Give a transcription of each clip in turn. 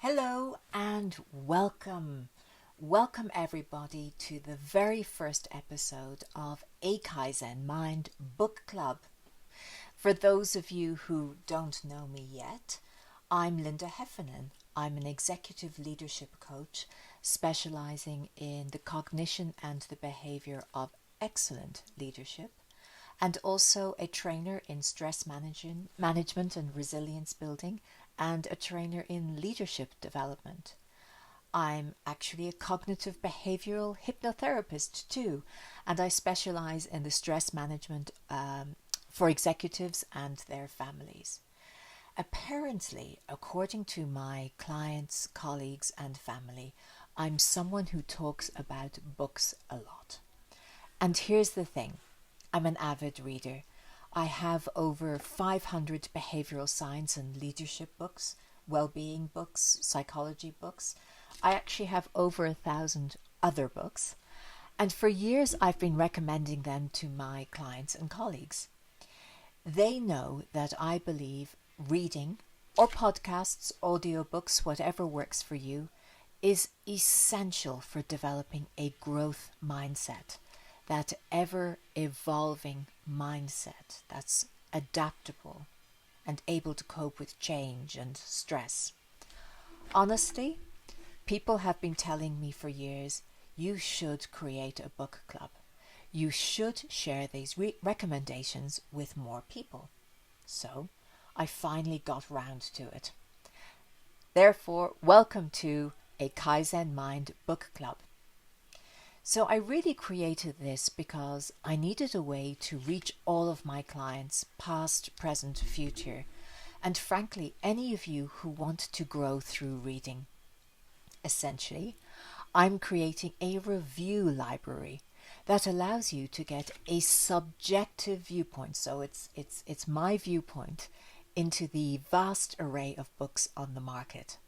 Hello and welcome. Welcome everybody to the very first episode of a Kaizen Mind Book Club. For those of you who don't know me yet, I'm Linda Heffernan. I'm an executive leadership coach specializing in the cognition and the behavior of excellent leadership, and also a trainer in stress management and resilience building, and a trainer in leadership development. I'm actually a cognitive behavioural hypnotherapist too, and I specialize in the stress management for executives and their families. Apparently, according to my clients, colleagues, and family, I'm someone who talks about books a lot. And here's the thing, I'm an avid reader. I have over 500 behavioral science and leadership books, well-being books, psychology books. I actually have over 1,000 other books. And for years I've been recommending them to my clients and colleagues. They know that I believe reading or podcasts, audiobooks, whatever works for you, is essential for developing a growth mindset. That ever-evolving mindset that's adaptable and able to cope with change and stress. Honestly, people have been telling me for years, you should create a book club. You should share these recommendations with more people. So, I finally got round to it. Therefore, welcome to a Kaizen Mind Book Club. So I really created this because I needed a way to reach all of my clients, past, present, future, and frankly, any of you who want to grow through reading. Essentially, I'm creating a review library that allows you to get a subjective viewpoint. So it's my viewpoint into the vast array of books on the market.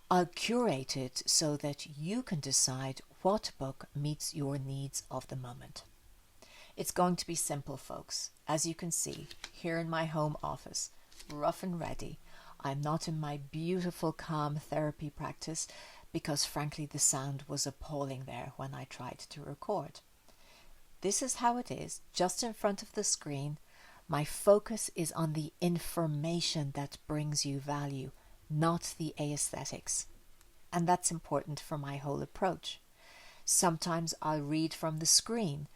I'll curate it so that you can decide what book meets your needs of the moment. It's going to be simple, folks. As you can see, here in my home office, rough and ready. I'm not in my beautiful, calm therapy practice because, frankly, the sound was appalling there when I tried to record. This is how it is, just in front of the screen. My focus is on the information that brings you value, not the aesthetics. And that's important for my whole approach. Sometimes I'll read from the screen,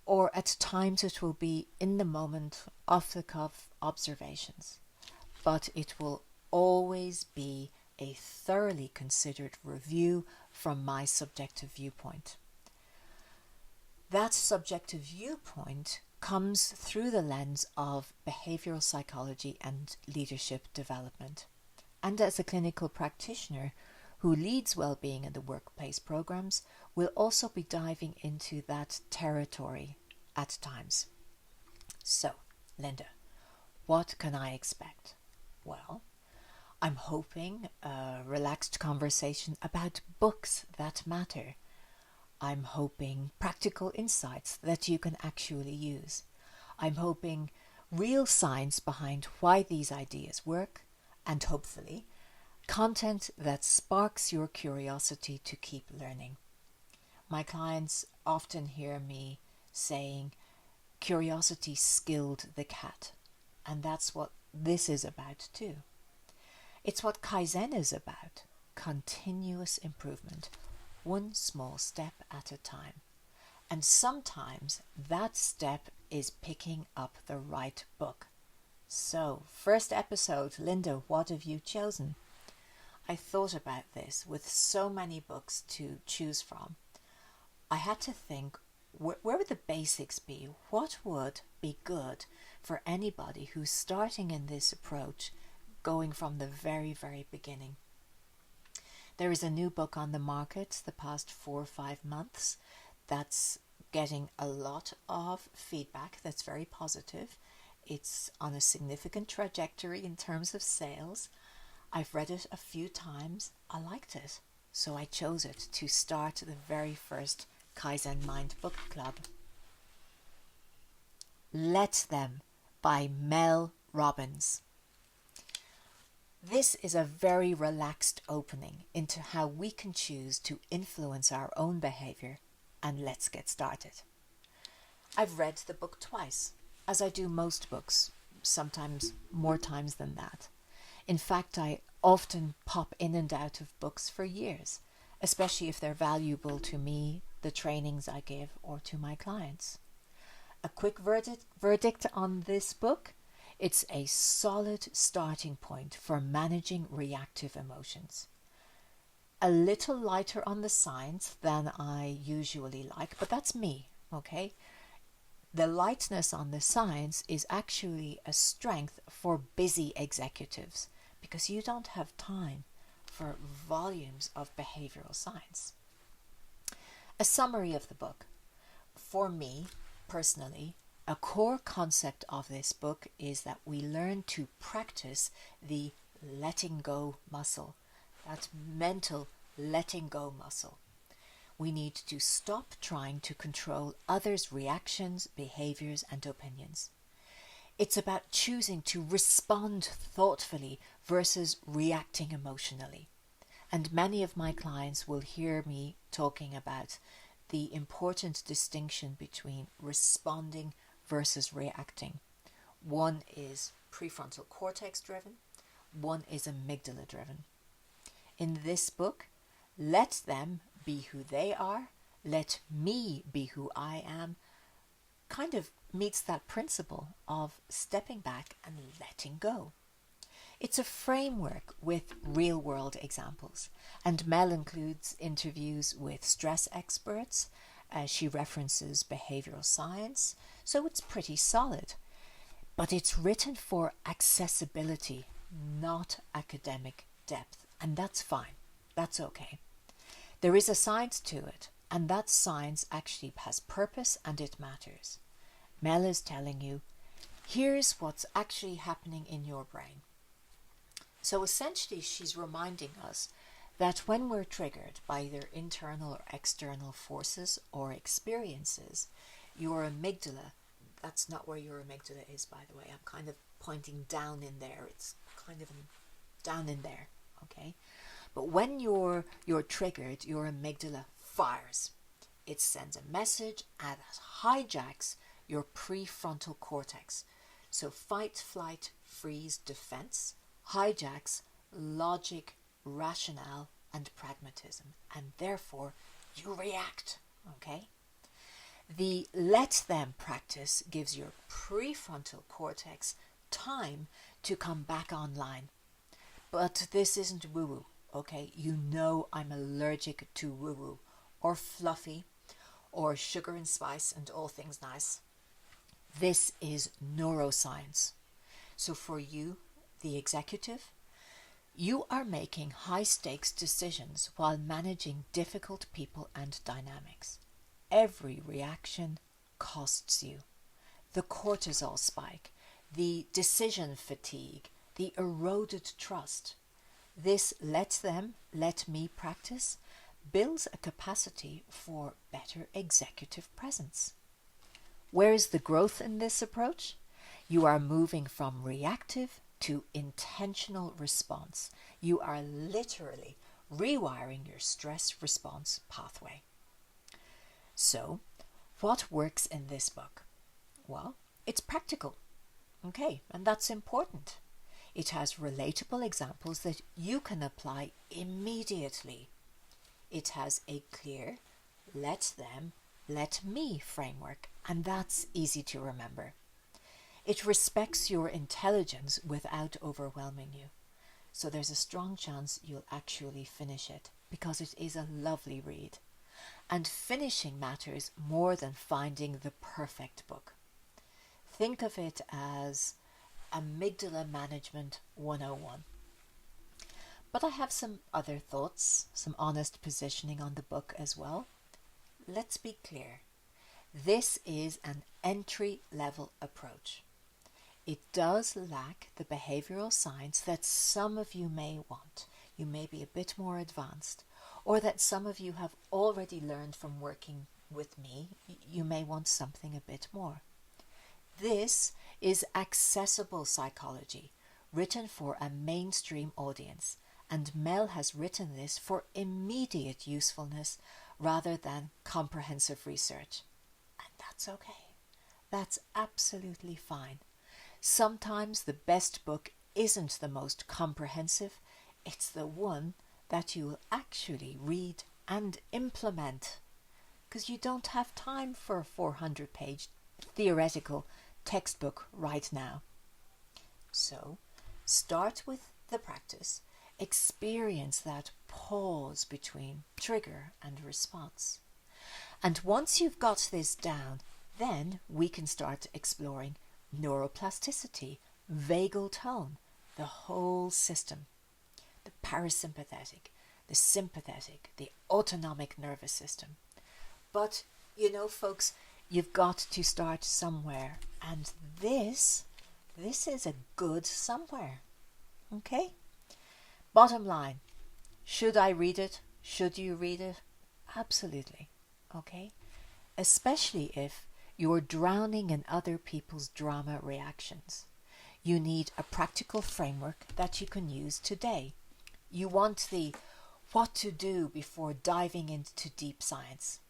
or at times it will be in the moment, off-the-cuff observations. But it will always be a thoroughly considered review from my subjective viewpoint. That subjective viewpoint comes through the lens of behavioural psychology and leadership development. And as a clinical practitioner who leads well-being in the workplace programs, we'll also be diving into that territory at times. So, Linda, what can I expect? Well, I'm hoping a relaxed conversation about books that matter. I'm hoping practical insights that you can actually use. I'm hoping real science behind why these ideas work, and hopefully content that sparks your curiosity to keep learning. My clients often hear me saying, curiosity skilled the cat. And that's what this is about too. It's what Kaizen is about. Continuous improvement. One small step at a time. And sometimes that step is picking up the right book. So, first episode, Linda, what have you chosen? I thought about this with so many books to choose from. I had to think, where would the basics be? What would be good for anybody who's starting in this approach, going from the very, very beginning? There is a new book on the market the past 4 or 5 months that's getting a lot of feedback that's very positive. It's on a significant trajectory in terms of sales. I've read it a few times. I liked it. So I chose it to start the very first Kaizen Mind Book Club. Let Them by Mel Robbins. This is a very relaxed opening into how we can choose to influence our own behavior, and let's get started. I've read the book twice, as I do most books, sometimes more times than that. In fact, I often pop in and out of books for years, especially if they're valuable to me, the trainings I give, or to my clients. A quick verdict on this book: it's a solid starting point for managing reactive emotions. A little lighter on the science than I usually like, but that's me, okay? The lightness on the science is actually a strength for busy executives because you don't have time for volumes of behavioral science. A summary of the book. For me, personally, a core concept of this book is that we learn to practice the letting go muscle, that mental letting go muscle. We need to stop trying to control others' reactions, behaviors, and opinions. It's about choosing to respond thoughtfully versus reacting emotionally. And many of my clients will hear me talking about the important distinction between responding versus reacting. One is prefrontal cortex driven, one is amygdala driven. In this book, let them be who they are, let me be who I am, kind of meets that principle of stepping back and letting go. It's a framework with real-world examples, and Mel includes interviews with stress experts. She references behavioural science, so it's pretty solid. But it's written for accessibility, not academic depth, and that's fine. That's okay. There is a science to it, and that science actually has purpose and it matters. Mel is telling you, here's what's actually happening in your brain. So essentially, she's reminding us that when we're triggered by either internal or external forces or experiences, your amygdala, that's not where your amygdala is, by the way. I'm kind of pointing down in there. It's kind of down in there, okay? But when you're triggered, your amygdala fires. It sends a message and hijacks your prefrontal cortex. So fight, flight, freeze, defense hijacks logic, rationale, and pragmatism, and therefore you react, okay? The let them practice gives your prefrontal cortex time to come back online. But this isn't woo-woo, okay? You know I'm allergic to woo-woo, or fluffy, or sugar and spice and all things nice. This is neuroscience. So for you, the executive, you are making high-stakes decisions while managing difficult people and dynamics. Every reaction costs you. The cortisol spike, the decision fatigue, the eroded trust. This let them, let me practice builds a capacity for better executive presence. Where is the growth in this approach? You are moving from reactive to intentional response. You are literally rewiring your stress response pathway. So, what works in this book? Well, it's practical, okay, and that's important. It has relatable examples that you can apply immediately. It has a clear let them, let me framework, and that's easy to remember. It respects your intelligence without overwhelming you. So there's a strong chance you'll actually finish it because it is a lovely read. And finishing matters more than finding the perfect book. Think of it as Amygdala Management 101. But I have some other thoughts, some honest positioning on the book as well. Let's be clear. This is an entry-level approach. It does lack the behavioural science that some of you may want. You may be a bit more advanced, or that some of you have already learned from working with me. You may want something a bit more. This is accessible psychology, written for a mainstream audience, and Mel has written this for immediate usefulness rather than comprehensive research. And that's okay. That's absolutely fine. Sometimes the best book isn't the most comprehensive, it's the one that you will actually read and implement, because you don't have time for a 400-page theoretical textbook right now. So start with the practice, experience that pause between trigger and response. And once you've got this down, then we can start exploring neuroplasticity, vagal tone, the whole system, the parasympathetic, the sympathetic, the autonomic nervous system. But, folks, you've got to start somewhere, and this is a good somewhere. Okay? Bottom line, should I read it? Should you read it? Absolutely. Okay? Especially if you're drowning in other people's drama reactions. You need a practical framework that you can use today. You want the what to do before diving into deep science.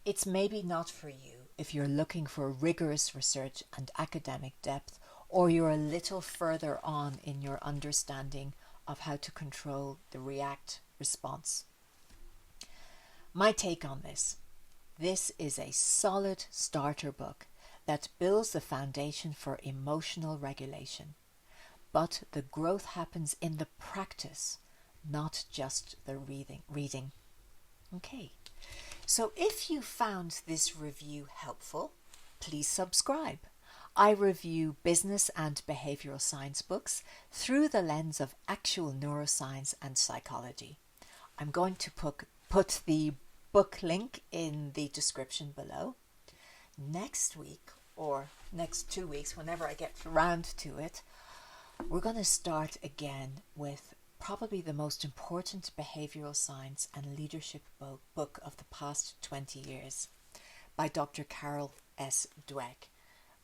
It's maybe not for you if you're looking for rigorous research and academic depth, or you're a little further on in your understanding of how to control the react response. My take on this is a solid starter book that builds the foundation for emotional regulation. But the growth happens in the practice, not just the reading. Okay, so if you found this review helpful, please subscribe. I review business and behavioural science books through the lens of actual neuroscience and psychology. I'm going to put the book link in the description below. Next week, or next 2 weeks, whenever I get around to it, we're going to start again with probably the most important behavioural science and leadership book of the past 20 years by Dr. Carol S. Dweck.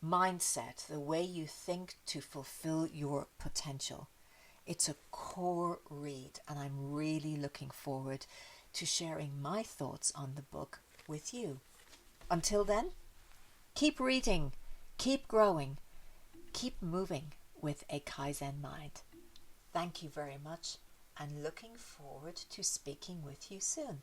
Mindset, the way you think to fulfill your potential. It's a core read, and I'm really looking forward to sharing my thoughts on the book with you. Until then, keep reading, keep growing, keep moving with a Kaizen mind. Thank you very much, and looking forward to speaking with you soon.